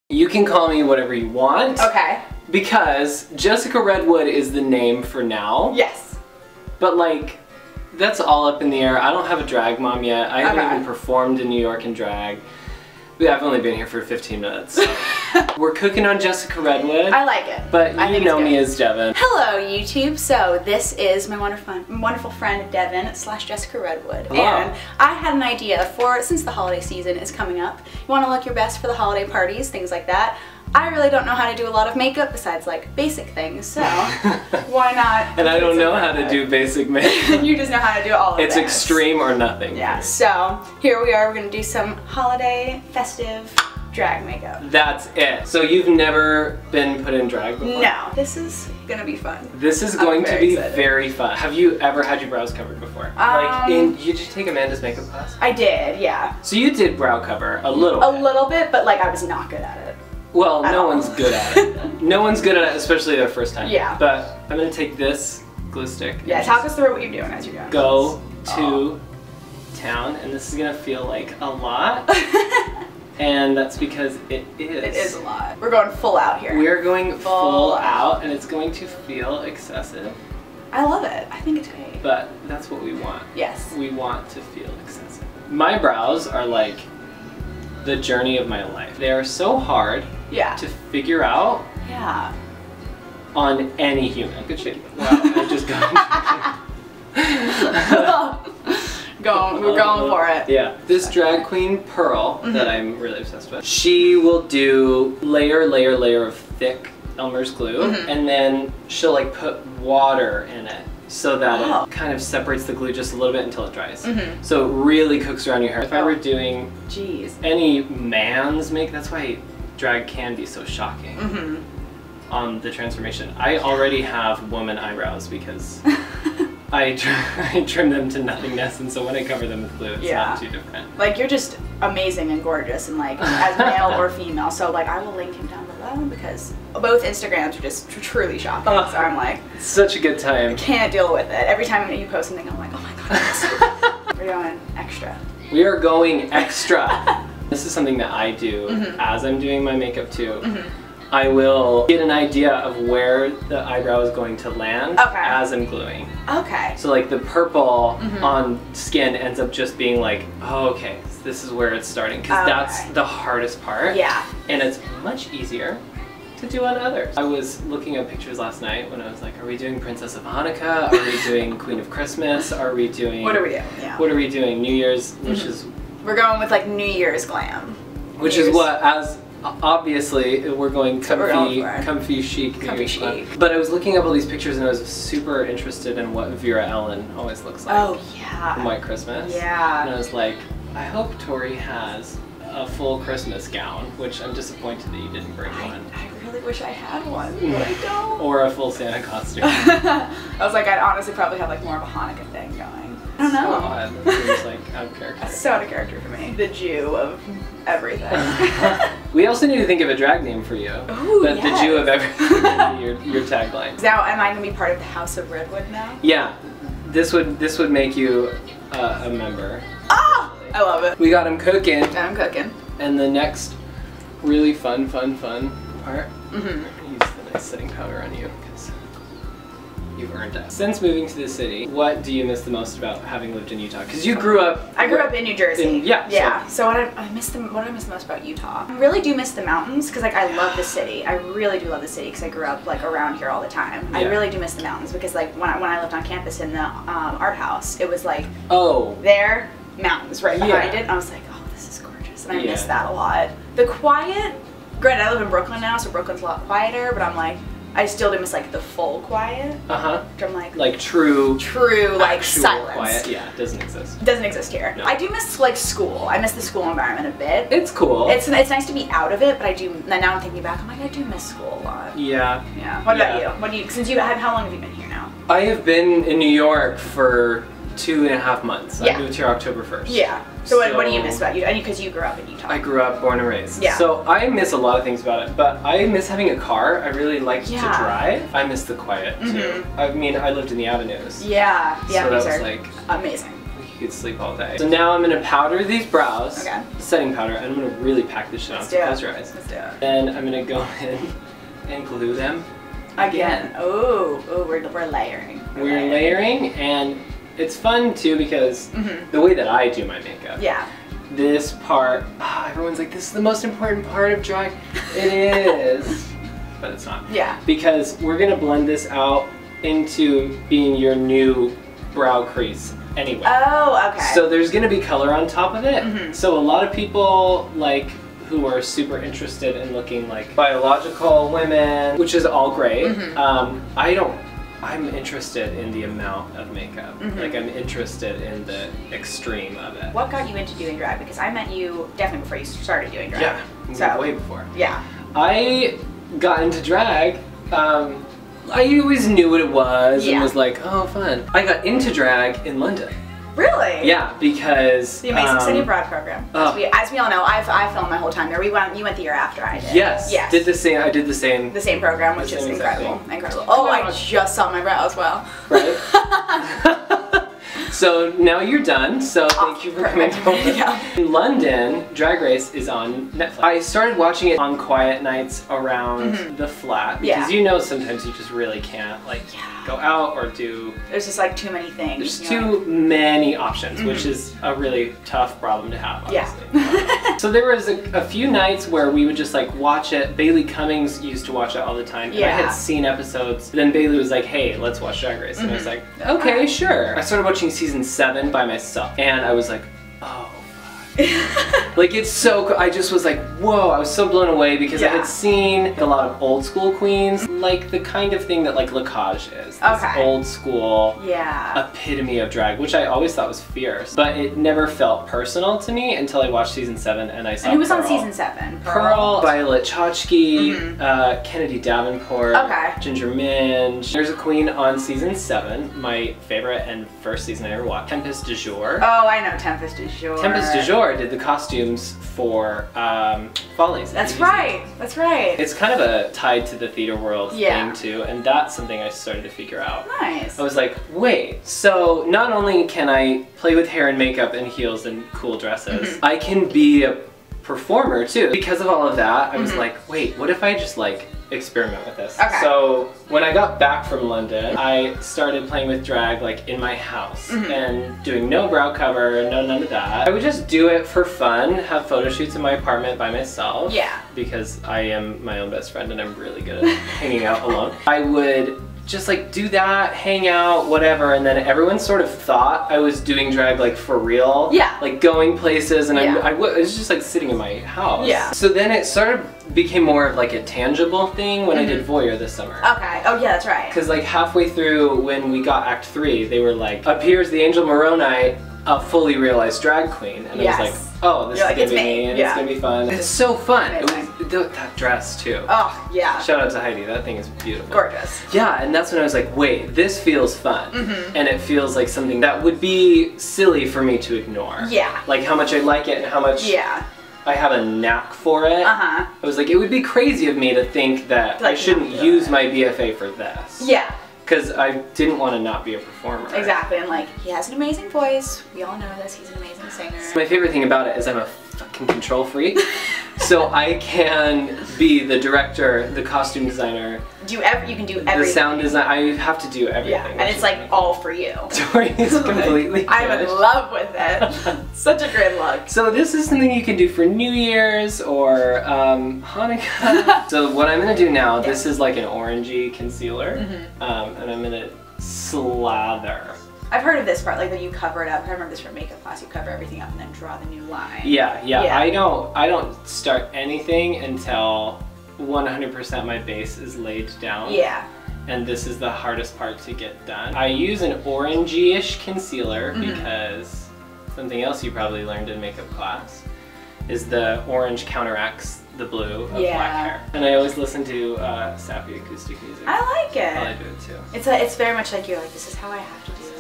You can call me whatever you want. Okay. Because Jessica Redwood is the name for now. Yes. But like, that's all up in the air. I don't have a drag mom yet. I haven't even performed in New York in drag. I've only been here for 15 minutes. So. We're cooking on Jessica Redwood. I like it. But you know me as Devin. Hello YouTube. So this is my wonderful friend Devin / Jessica Redwood. Hello. And I had an idea for, since the holiday season is coming up, you want to look your best for the holiday parties, things like that. I really don't know how to do a lot of makeup besides like basic things, so why not? And I don't know how to do basic makeup. You just know how to do all of it. It's extreme or nothing. Yeah, so here we are, we're going to do some holiday, festive drag makeup. That's it. So you've never been put in drag before? No, this is going to be fun. This is going to be very fun. Have you ever had your brows covered before? Did you take Amanda's makeup class? I did, yeah. So you did brow cover a little bit. A little bit, but like I was not good at it. Well, no one's good at it. No one's good at it, especially their first time. Yeah. But I'm going to take this glue stick. Yeah, talk us through what you're doing as you're going. Go to town, and this is going to feel like a lot. And that's because it is. It is a lot. We're going full out here. We're going full out, and it's going to feel excessive. I love it. I think it's great. But that's what we want. Yes. We want to feel excessive. My brows are like the journey of my life. They are so hard to figure out on any human. Good shit. Wow, I just got We're going for it. Yeah. This drag queen, Pearl, that I'm really obsessed with, she will do layer of thick Elmer's glue, and then she'll like put water in it so that it kind of separates the glue just a little bit until it dries. So it really cooks around your hair. If I were doing any man's makeup, that's why drag can be so shocking on the transformation. I already have woman eyebrows because I trim them to nothingness, and so when I cover them with glue, it's not too different. Like, you're just amazing and gorgeous, and like as male or female. So like I will link him down below because both Instagrams are just truly shocking. So I'm like, it's such a good time. I can't deal with it. Every time you post something, I'm like, oh my god, we're going extra. We are going extra. This is something that I do as I'm doing my makeup too. I will get an idea of where the eyebrow is going to land as I'm gluing. Okay. So like the purple on skin ends up just being like, oh, okay, so this is where it's starting, because that's the hardest part. Yeah. And it's much easier to do on others. I was looking at pictures last night when I was like, are we doing Princess of Hanukkah? Are we doing Queen of Christmas? Are we doing... What are we doing? Yeah. What are we doing? New Year's, which is... We're going with like New Year's glam. Which is what, as... Obviously, we're going comfy chic. Comfy chic. But I was looking up all these pictures and I was super interested in what Vera Ellen always looks like. Oh, yeah. From White Christmas. Yeah. And I was like, I hope Tori has a full Christmas gown, which I'm disappointed that you didn't bring one. I really wish I had one, but I don't. Or a full Santa costume. I was like, I'd honestly probably have like more of a Hanukkah thing going. I don't know. So odd. It was like out of character. So out of character for me. The Jew of everything. We also need to think of a drag name for you. Ooh, The Jew of everything. your tagline. Now, am I gonna be part of the House of Redwood now? Yeah. This would make you a member. Ah! I love it. We got him cooking. I'm cooking. And the next really fun part. Use the nice setting powder on you because you've earned it. Since moving to the city, what do you miss the most about having lived in Utah? Because you grew up... I grew up in New Jersey. Yeah. So what I miss the most about Utah? I really do miss the mountains because like I love the city. I really do love the city because I grew up like around here all the time. Yeah. I really do miss the mountains because like when I lived on campus in the art house, it was like there, mountains right behind it. And I was like, oh, this is gorgeous, and I miss that a lot. The quiet. Granted, I live in Brooklyn now, so Brooklyn's a lot quieter, but I'm like, I still do miss like the full quiet. Which I'm like true like silence. Quiet. Yeah, it doesn't exist. It doesn't exist here. No. I do miss like school. I miss the school environment a bit. It's cool. It's nice to be out of it, but I do. Now I'm thinking back, I'm like, I do miss school a lot. Yeah. Yeah. What about you? What do you? Since you have, how long have you been here now? I have been in New York for 2.5 months. I moved here October 1st. Yeah. So what do you miss about Utah? Because you grew up in Utah. I grew up, born and raised. Yeah. So I miss a lot of things about it, but I miss having a car. I really like to drive. I miss the quiet too. I mean, I lived in the Avenues. Yeah. The Avenues are like amazing. could sleep all day. So now I'm gonna powder these brows. Okay. Setting powder, and I'm gonna really pack this shit on. So close your eyes. Let's do it. Then I'm gonna go in and glue them Again. Ooh, we're layering. We're layering, and it's fun too because the way that I do my makeup. Yeah. This part, everyone's like, this is the most important part of drag. It is, but it's not. Yeah. Because we're gonna blend this out into being your new brow crease anyway. Oh, okay. So there's gonna be color on top of it. So a lot of people like who are super interested in looking like biological women, which is all great. I'm interested in the amount of makeup. Like I'm interested in the extreme of it. What got you into doing drag? Because I met you definitely before you started doing drag. Yeah, so, way before. Yeah. I got into drag. I always knew what it was and was like, oh, fun. I got into drag in London. Really? Yeah, because the Amazing City Abroad program. As we all know, I filmed my whole time there. You went the year after I did. Yes. Yes. Did the same. I did the same. The same program, which is incredible. Incredible. Oh, I just saw my brows. Wow. Right. So now you're done, so thank you for coming over. Yeah. In London, Drag Race is on Netflix. I started watching it on quiet nights around the flat because you know sometimes you just really can't like go out or do... There's just like too many things. There's too many options, which is a really tough problem to have, honestly. Yeah. So there was a few nights where we would just like watch it. Bailey Cummings used to watch it all the time. And I had seen episodes. Then Bailey was like, hey, let's watch Drag Race. And I was like, okay, sure. I started watching season 7 by myself. And I was like, oh, fuck. Like it's so cool. I just was like, whoa, I was so blown away because I had seen a lot of old school queens, like the kind of thing that like Lacage is. This old school epitome of drag, which I always thought was fierce. But it never felt personal to me until I watched season 7 and I saw who was on season 7? Pearl, Violet Chachki, Kennedy Davenport, Ginger Minge. There's a queen on season 7, my favorite and first season I ever watched, Tempest du Jour. Oh, I know Tempest du Jour. Tempest du Jour did the costumes for Follies. That's right. That's right. It's kind of a tied to the theater world thing too, and that's something I started to figure out. Nice. I was like, wait, so not only can I play with hair and makeup and heels and cool dresses, I can be a performer too. Because of all of that, I was like, wait, what if I just like experiment with this? So when I got back from London, I started playing with drag like in my house and doing no brow cover, none of that. I would just do it for fun, have photo shoots in my apartment by myself. Yeah. Because I am my own best friend and I'm really good at hanging out alone. I would just like do that, hang out, whatever, and then everyone sort of thought I was doing drag like for real. Yeah. Like going places, and I was just like sitting in my house. Yeah. So then it sort of became more of like a tangible thing when I did Voyeur this summer. Okay. Oh yeah, that's right. Because like halfway through when we got Act 3, they were like, appears the Angel Moroni, a fully realized drag queen, and I was like, oh, this is gonna be me, and it's gonna be fun. It's so fun. It was that dress too. Oh yeah. Shout out to Heidi. That thing is beautiful. Gorgeous. Yeah, and that's when I was like, wait, this feels fun, and it feels like something that would be silly for me to ignore. Yeah. Like how much I like it and how much I have a knack for it. I was like, it would be crazy of me to think that I shouldn't use my BFA for this. Yeah. Because I didn't want to not be a performer. Exactly, and like, he has an amazing voice. We all know this, he's an amazing singer. My favorite thing about it is I'm a fucking control freak. So I can be the director, the costume designer. You can do everything. The sound design, I have to do everything. Yeah, and it's like all for you. Tori is completely I'm in love with it. Such a great look. So this is something you can do for New Year's or Hanukkah. So what I'm gonna do now, this is like an orangey concealer, and I'm gonna slather. I've heard of this part, like that you cover it up. I remember this from makeup class. You cover everything up and then draw the new line. Yeah. I don't start anything until 100% my base is laid down. Yeah. And this is the hardest part to get done. I use an orangey-ish concealer because something else you probably learned in makeup class is the orange counteracts the blue of black hair. And I always listen to sappy acoustic music. I like it. I do it too. It's very much like you're like, this is how I have to do it.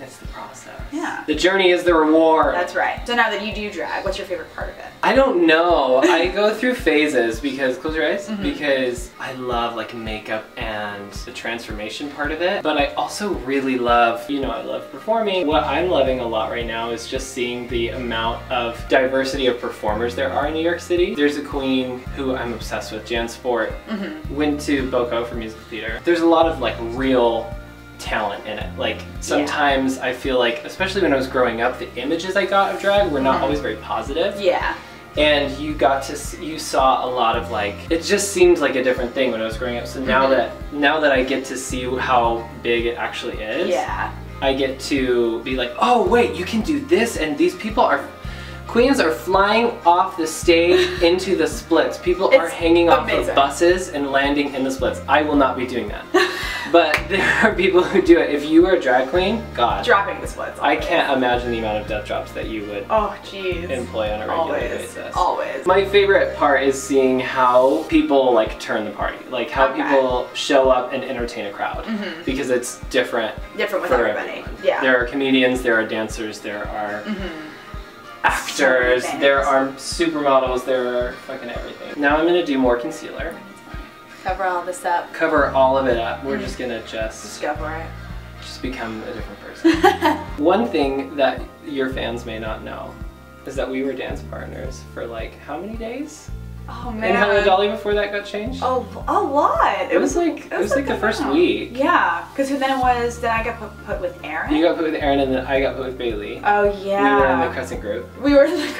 It's the process. Yeah. The journey is the reward. That's right. So now that you do drag, what's your favorite part of it? I don't know. I go through phases because, close your eyes, because I love like makeup and the transformation part of it. But I also really love, you know, I love performing. What I'm loving a lot right now is just seeing the amount of diversity of performers there are in New York City. There's a queen who I'm obsessed with, Jan Sport, went to Boco for musical theater. There's a lot of like real talent in it. Like sometimes I feel like, especially when I was growing up, the images I got of drag were not always very positive. Yeah. And you got to see, you saw a lot of like, it just seemed like a different thing when I was growing up. So now that I get to see how big it actually is, I get to be like, oh wait, you can do this, and these people are, queens are flying off the stage into the splits. People are hanging off of buses and landing in the splits. I will not be doing that. But there are people who do it. If you were a drag queen, God. Dropping the splits. Always. I can't imagine the amount of death drops that you would employ on a regular basis. Always. My favorite part is seeing how people like turn the party. Like how people show up and entertain a crowd. Because it's different. Different with everybody. Everyone. Yeah. There are comedians, there are dancers, there are actors, there are supermodels, there are fucking everything. Now I'm gonna do more concealer. Cover all this up. Cover all of it up. We're just gonna just go for it. Just become a different person. One thing that your fans may not know is that we were dance partners for like how many days? Oh man. And Hello Dolly before that got changed? Oh, a lot. It was like the first week. Yeah, because then I got put with Aaron. You got put with Aaron, and then I got put with Bailey. Oh yeah. We were in the Crescent group. We were in the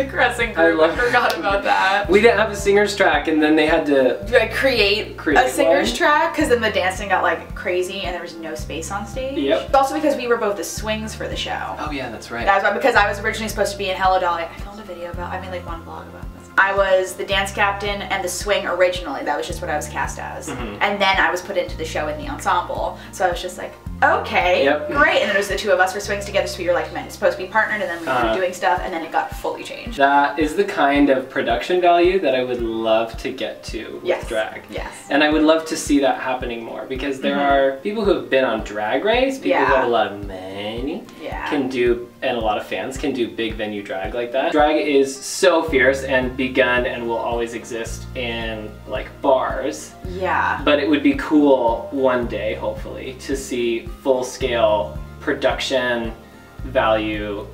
Crescent group. I forgot about that. We didn't have a singer's track, and then they had to like create a singer's track because then the dancing got like crazy and there was no space on stage. Yep. Also because we were both the swings for the show. Oh yeah, that's right. That's why, because I was originally supposed to be in Hello Dolly. I filmed a video about, I made like one vlog about this. I was the dance captain and the swing originally. That was just what I was cast as. And then I was put into the show in the ensemble. So I was just like, okay, great. And then it was the two of us for swings together, so we were like supposed to be partnered, and then we were doing stuff, and then it got fully changed. That is the kind of production value that I would love to get to with drag. Yes. And I would love to see that happening more, because there are people who have been on Drag Race, people who have a lot of money, can do, and a lot of fans can do big venue drag like that. Drag is so fierce and begun and will always exist in like bars. Yeah. But it would be cool one day, hopefully, to see full-scale production value,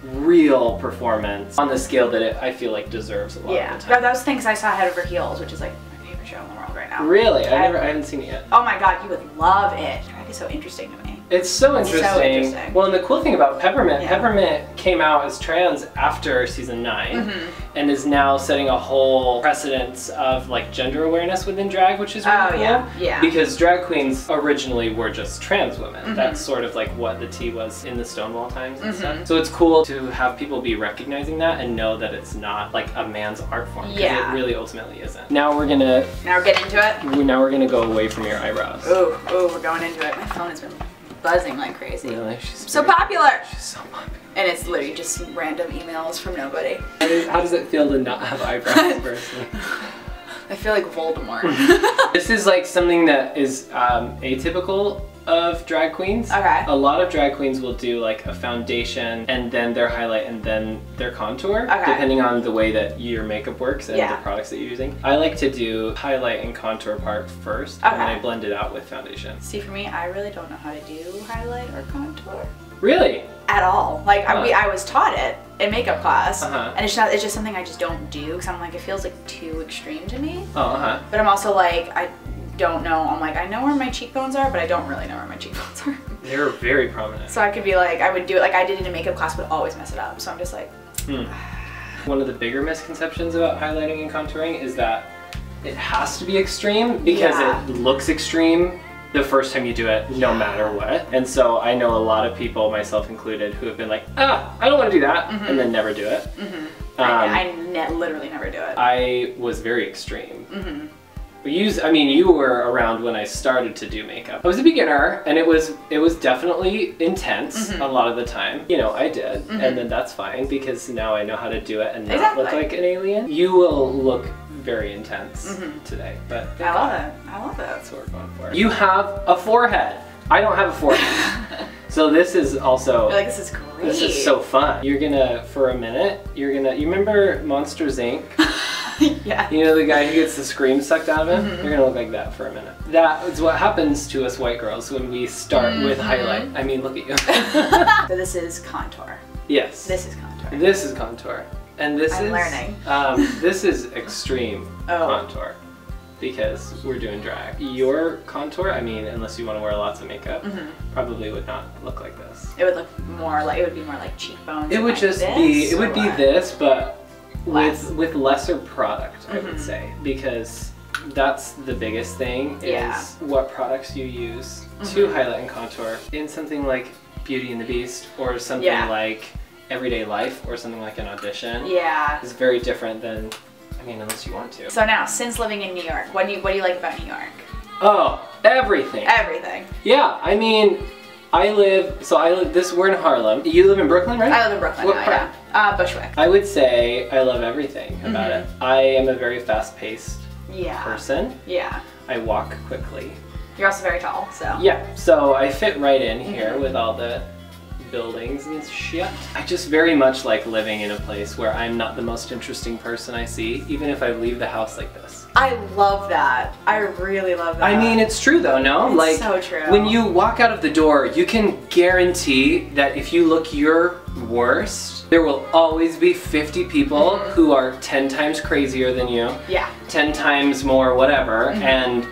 real performance on the scale that I feel like deserves a lot of the time. Those things I saw Head Over Heels, which is like my favorite show in the world right now. Really? I haven't seen it yet. Oh my god, you would love it. Drag is so interesting to me. It's so interesting. Well, and the cool thing about Peppermint, Peppermint came out as trans after season 9 and is now setting a whole precedence of like gender awareness within drag, which is really cool. Because drag queens originally were just trans women. That's sort of like what the tea was in the Stonewall times and stuff. So it's cool to have people be recognizing that and know that it's not like a man's art form. Because it really ultimately isn't. Now we're gonna... Now we're getting into it? Now we're gonna go away from your eyebrows. Ooh, we're going into it. My phone has been buzzing like crazy. Really? She's so popular! She's so popular. And it's literally just random emails from nobody. How does it feel to not have eyebrows personally? I feel like Voldemort. This is like something that is atypical of drag queens. Okay. A lot of drag queens will do like a foundation and then their highlight and then their contour, depending on the way that your makeup works and the products that you're using. I like to do highlight and contour part first, and then I blend it out with foundation. See, for me, I really don't know how to do highlight or contour. Really? At all. Like I was taught it in makeup class, and it's just something I just don't do because I'm like, it feels like too extreme to me. But I'm also like, I don't know. I'm like, I know where my cheekbones are, but I don't really know where my cheekbones are. They're very prominent. So I could be like, I would do it like I did it in makeup class, but always mess it up. So I'm just like. One of the bigger misconceptions about highlighting and contouring is that it has to be extreme because it looks extreme the first time you do it, no matter what. And so I know a lot of people, myself included, who have been like, I don't want to do that, and then never do it. I literally never do it. I was very extreme. I mean, you were around when I started to do makeup. I was a beginner, and it was definitely intense a lot of the time. You know, I did, and then that's fine because now I know how to do it and not look like an alien. You will look very intense today, but I love it. I love it. That's what we're going for. You have a forehead. I don't have a forehead. So this is also. You're like, this is great. This is so fun. You're gonna, for a minute, you remember Monsters Inc? Yeah. You know the guy who gets the scream sucked out of him? You're gonna look like that for a minute. That is what happens to us white girls when we start with highlight. I mean, look at you. So this is contour. Yes. This is contour. This is contour. And this I'm learning. This is extreme contour. Because we're doing drag. Your contour, I mean, unless you want to wear lots of makeup, probably would not look like this. It would look more like, it would be more like cheekbones. It would just be, it would be this, but Less. with lesser product, I would say, because that's the biggest thing is what products you use to highlight and contour in something like Beauty and the Beast or something like Everyday Life or something like an audition. Yeah. It's very different than, I mean, unless you want to. So now, since living in New York, what do you like about New York? Oh, everything. Everything. Yeah, I mean, we're in Harlem. You live in Brooklyn, right? I live in Brooklyn now, yeah. Bushwick. I would say I love everything about it. I am a very fast-paced person. Yeah. I walk quickly. You're also very tall, so. Yeah, so I fit right in here with all the buildings and shit. I just very much like living in a place where I'm not the most interesting person I see, even if I leave the house like this. I love that. I really love that. I mean, it's true though, no? It's like, so true. When you walk out of the door, you can guarantee that if you look your worst, there will always be 50 people who are 10 times crazier than you. Yeah. 10 times more whatever. And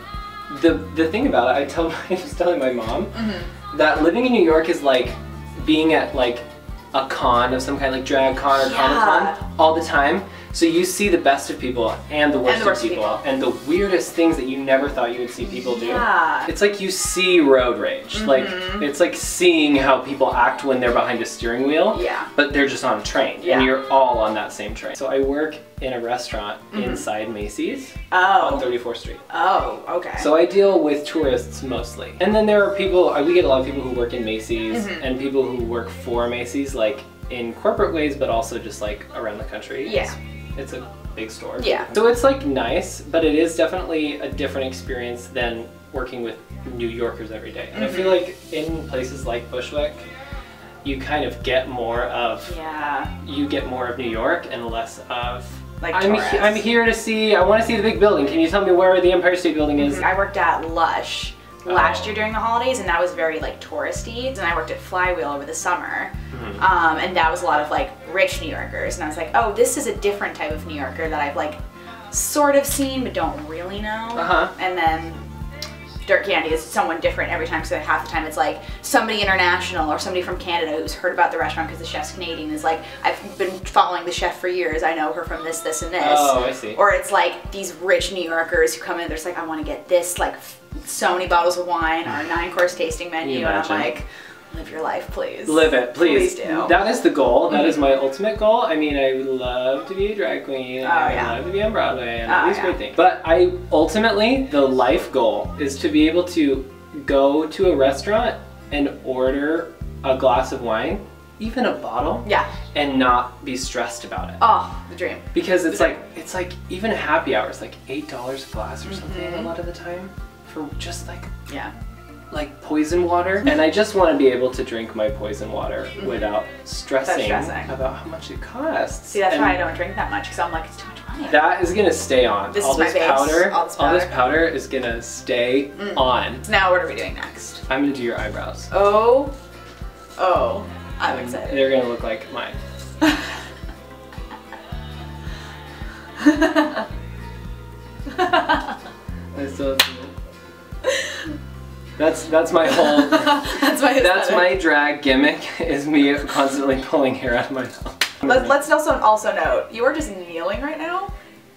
the thing about it, I was telling my mom that living in New York is like being at like a con of some kind, like drag con or Comic-Con all the time. So you see the best of people and the worst of people and the weirdest things that you never thought you would see people do. Yeah. It's like you see road rage. Like it's like seeing how people act when they're behind a steering wheel, but they're just on a train and you're all on that same train. So I work in a restaurant inside Macy's on 34th Street. Oh, okay. So I deal with tourists mostly. And then there are people, we get a lot of people who work in Macy's and people who work for Macy's, like in corporate ways, but also just like around the country. Yeah. It's a big store. Yeah. So it's like nice, but it is definitely a different experience than working with New Yorkers every day. And I feel like in places like Bushwick, you kind of get more of, you get more of New York and less of, like I'm here to see, I want to see the big building. Can you tell me where the Empire State Building is? I worked at Lush last year during the holidays, and that was very like touristy. And I worked at Flywheel over the summer, and that was a lot of like rich New Yorkers. And I was like, oh, this is a different type of New Yorker that I've like sort of seen but don't really know. And then Dirt Candy is someone different every time, so half the time it's like somebody international or somebody from Canada who's heard about the restaurant because the chef's Canadian is like, I've been following the chef for years, I know her from this, this, and this. Oh, I see. Or it's like these rich New Yorkers who come in, there's like, I want to get this, like so many bottles of wine or a 9-course tasting menu, and I'm like, live your life, please. Live it, please. Please do. That is the goal. That is my ultimate goal. I mean, I would love to be a drag queen. I would love to be on Broadway and all these great things. But ultimately, the life goal is to be able to go to a restaurant and order a glass of wine, even a bottle, and not be stressed about it. Oh, the dream. Because it's like even a happy hour is like $8 a glass or something a lot of the time for just like like poison water. And I just want to be able to drink my poison water without stressing about how much it costs. See, that's why I don't drink that much, because I'm like, it's too much money. That is gonna stay on. This all is this my powder, base. all this powder is gonna stay on. So now what are we doing next? I'm gonna do your eyebrows. Oh, I'm excited. They're gonna look like mine. I still That's my whole. That's my drag gimmick. Is me constantly pulling hair out of my mouth. Let's also note, you are just kneeling right now.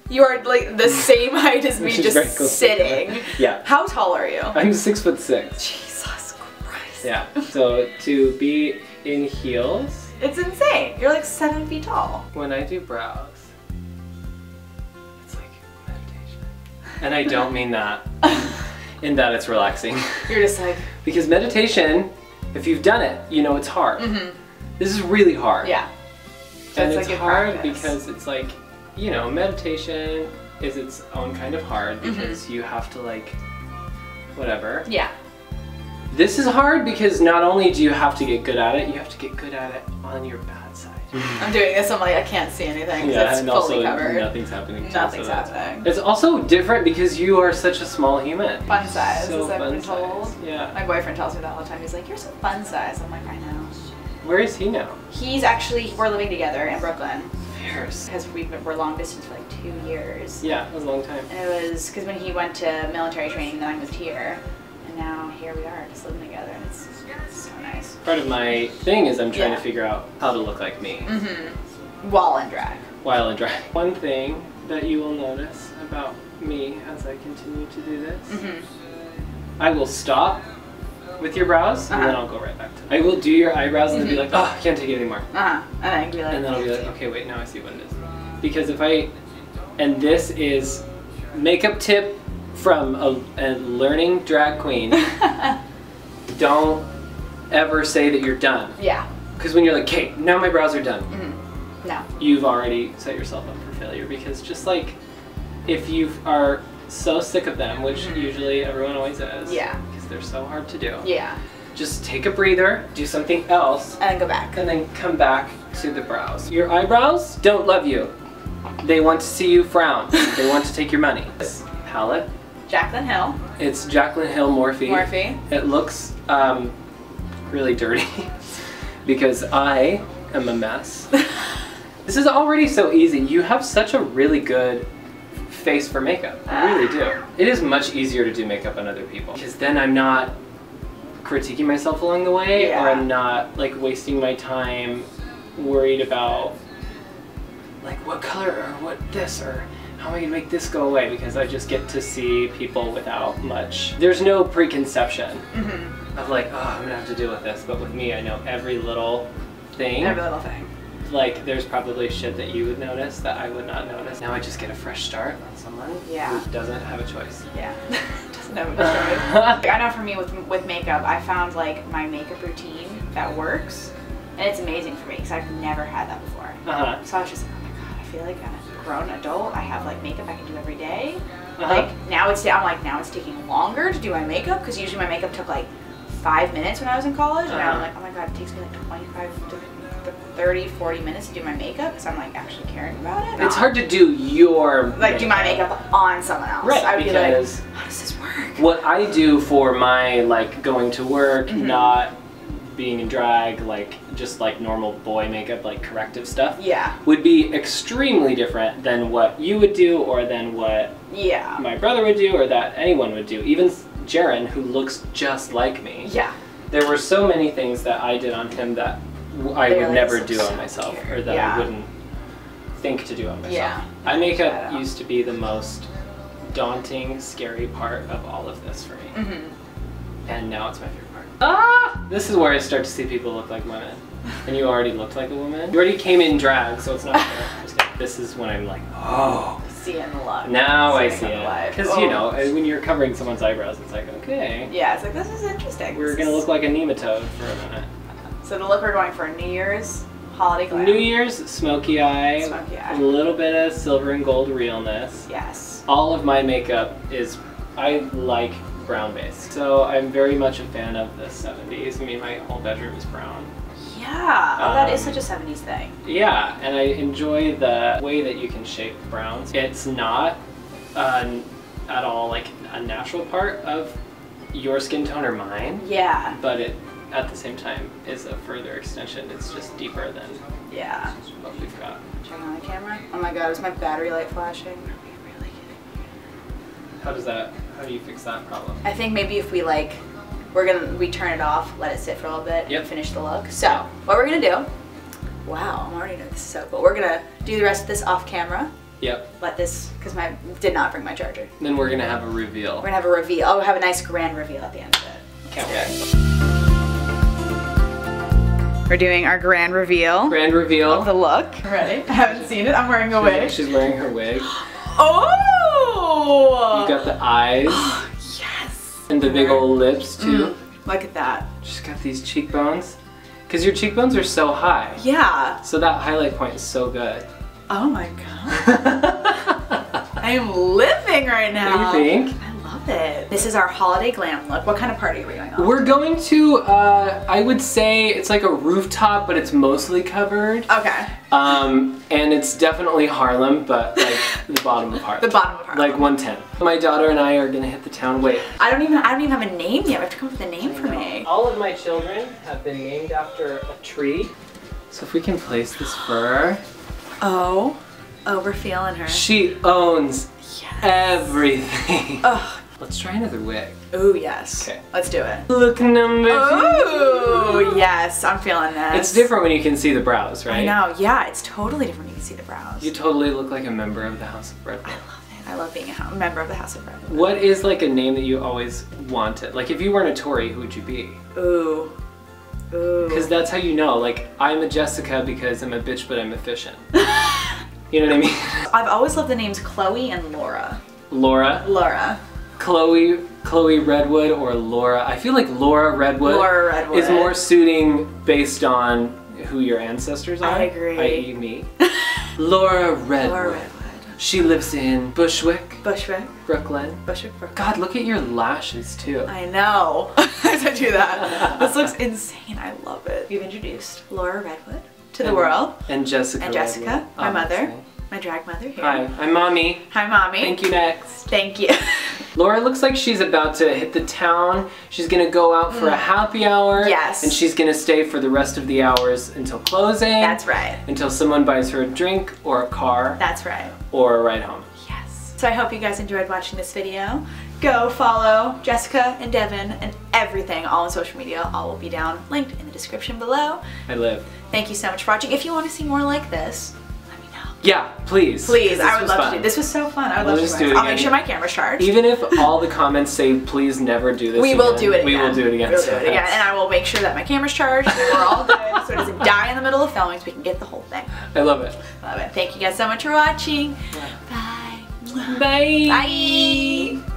You are like the same height as me, just sitting. Yeah. How tall are you? I'm 6'6". Jesus Christ. Yeah. So to be in heels. It's insane. You're like 7 feet tall. When I do brows, it's like meditation, and I don't mean that. In that it's relaxing. You're just like... Because meditation, if you've done it, you know it's hard. This is really hard. Yeah. And it's hard because it's like, you know, meditation is its own kind of hard because you have to like, whatever. Yeah. This is hard because not only do you have to get good at it, you have to get good at it on your bad side. I'm doing this, I'm like, I can't see anything. Yeah, it's and fully also covered. nothing's happening. Nothing's happening. It's also different because you are such a small human. Fun size, So as I've been fun told. size. Yeah. My boyfriend tells me that all the time. He's like, you're so fun size. I'm like, I know. Where is he now? He's actually, we're living together in Brooklyn. Fierce. Because we're long distance for like 2 years. Yeah, it was a long time. And it was because when he went to military training, then I moved here. And now here we are, just living together, and it's so nice. Part of my thing is I'm trying to figure out how to look like me. While in drag. While in drag. One thing that you will notice about me as I continue to do this, I will stop with your brows, and then I'll go right back to it. I will do your eyebrows and then be like, oh, I can't take it anymore. And then be like, and then I'll be like, okay, wait, now I see what it is. Because if I, and this is makeup tip from a learning drag queen, don't ever say that you're done. Yeah. Because when you're like, okay, now my brows are done. No. You've already set yourself up for failure, because just like if you are so sick of them, which usually everyone always is, because they're so hard to do, just take a breather, do something else, and then go back. And then come back to the brows. Your eyebrows don't love you. They want to see you frown. They want to take your money. This palette. Jaclyn Hill. It's Jaclyn Hill Morphe. Morphe. It looks really dirty because I am a mess. This is already so easy. You have such a really good face for makeup. You really do. It is much easier to do makeup on other people because then I'm not critiquing myself along the way, or I'm not like wasting my time worried about like what color or what this or how am I gonna make this go away, because I just get to see people without much. There's no preconception of like, oh, I'm gonna have to deal with this, but with me I know every little thing. Every little thing. Like there's probably shit that you would notice that I would not notice. Now I just get a fresh start on someone who doesn't have a choice. Yeah. Doesn't have a choice. I know for me with makeup, I found like my makeup routine that works, and it's amazing for me because I've never had that before. So I was just like, oh my god, I feel like I'm a grown adult. I have like makeup I can do every day. Like now I'm like, now it's taking longer to do my makeup because usually my makeup took like 5 minutes when I was in college, and now I'm like, oh my god, it takes me like 25 to 30, 40 minutes to do my makeup because I'm like actually caring about it. It's hard to do your like do my makeup on someone else. Right, I would be like, because how does this work? What I do for my like going to work, not being in drag, like just like normal boy makeup, like corrective stuff, would be extremely different than what you would do, or than what my brother would do, or that anyone would do. Even Jaren, who looks just like me. There were so many things that I did on him that I would never do on myself, or that I wouldn't think to do on myself. Eye makeup used to be the most daunting, scary part of all of this for me. And now it's my favorite part. Ah! This is where I start to see people look like women. And you already looked like a woman. You already came in drag, so it's not fair. This is when I'm like, oh. Seeing the look. Now I see it. Because, you know, when you're covering someone's eyebrows, it's like, okay. Yeah, it's like, this is interesting. We're going to look like a nematode for a minute. So the look we're going for New Year's, holiday glam. New Year's, smoky eye. Smoky eye. A little bit of silver and gold realness. Yes. All of my makeup is, I like brown based. So I'm very much a fan of the 70s. I mean, my whole bedroom is brown. Yeah, that is such a 70s thing. Yeah, and I enjoy the way that you can shape browns. It's not at all like a natural part of your skin tone or mine. Yeah. But it, at the same time, is a further extension. It's just deeper than what we've got. Checking on the camera. Oh my god, is my battery light flashing? Are we really kidding me? How do you fix that problem? I think maybe if we like, we turn it off, let it sit for a little bit, and finish the look. So, what we're gonna do, wow, I'm already doing this so cool. We're gonna do the rest of this off camera. Yep. Let this, because did not bring my charger. Then we're gonna have a reveal. We're gonna have a reveal. Oh, we'll have a nice grand reveal at the end of it. Can't wait. We're doing our grand reveal. Grand reveal. Of the look. Ready? I haven't seen it. I'm wearing a wig. She's wearing her wig. Oh! You got the eyes. Yes. And the big old lips too. Look at that. She's got these cheekbones. Because your cheekbones are so high. Yeah. So that highlight point is so good. Oh my god. I am living right now. What do you think? I love love it. This is our holiday glam look. What kind of party are we going on? We're going to, I would say it's like a rooftop, but it's mostly covered. Okay. And it's definitely Harlem, but like the bottom of Harlem. The bottom of Harlem. Like 110. My daughter and I are gonna hit the town. Wait. I don't even have a name yet. We have to come up with a name for me. All of my children have been named after a tree. So if we can place this fur. Oh, we're feeling her. She owns everything. Ugh. Let's try another wig. Ooh, yes. Okay. Let's do it. Look number 2. Ooh, yes. I'm feeling this. It's different when you can see the brows, right? I know. Yeah, it's totally different when you can see the brows. You totally look like a member of the House of Redwood. I love it. I love being a member of the House of Redwood. What is like a name that you always wanted? Like if you weren't a Tory, who would you be? Ooh. Ooh. Because that's how you know. Like I'm a Jessica because I'm a bitch, but I'm efficient. You know what I mean? I've always loved the names Chloe and Laura. Laura. Laura. Chloe Redwood or Laura. I feel like Laura Redwood is more suiting based on who your ancestors are. I agree. I.e. me. Laura Redwood. Laura Redwood. She lives in Bushwick. Bushwick. Brooklyn. Brooklyn. God, look at your lashes too. I know. I said you that. This looks insane. I love it. You've introduced Laura Redwood to the world. And Jessica. And Jessica, Redwood, my obviously. mother. My drag mother here. Hi, I'm Mommy. Hi, Mommy. Thank you, next. Thank you. Laura looks like she's about to hit the town. She's gonna go out for a happy hour. Yes. And she's gonna stay for the rest of the hours until closing. That's right. Until someone buys her a drink or a car. That's right. Or a ride home. Yes. So I hope you guys enjoyed watching this video. Go follow Jessica and Devin and everything all on social media. All will be down linked in the description below. I live. Thank you so much for watching. If you want to see more like this, let me know. Yeah, please. Please, I would love to do. This was so fun. I would love to do it. I'll make sure my camera's charged. Even if all the comments say please never do this we will do it again. We will do it again. We'll do it again. And I will make sure that my camera's charged and we're all good so it doesn't die in the middle of filming so we can get the whole thing. I love it. Love it. Thank you guys so much for watching. Bye. Bye. Bye.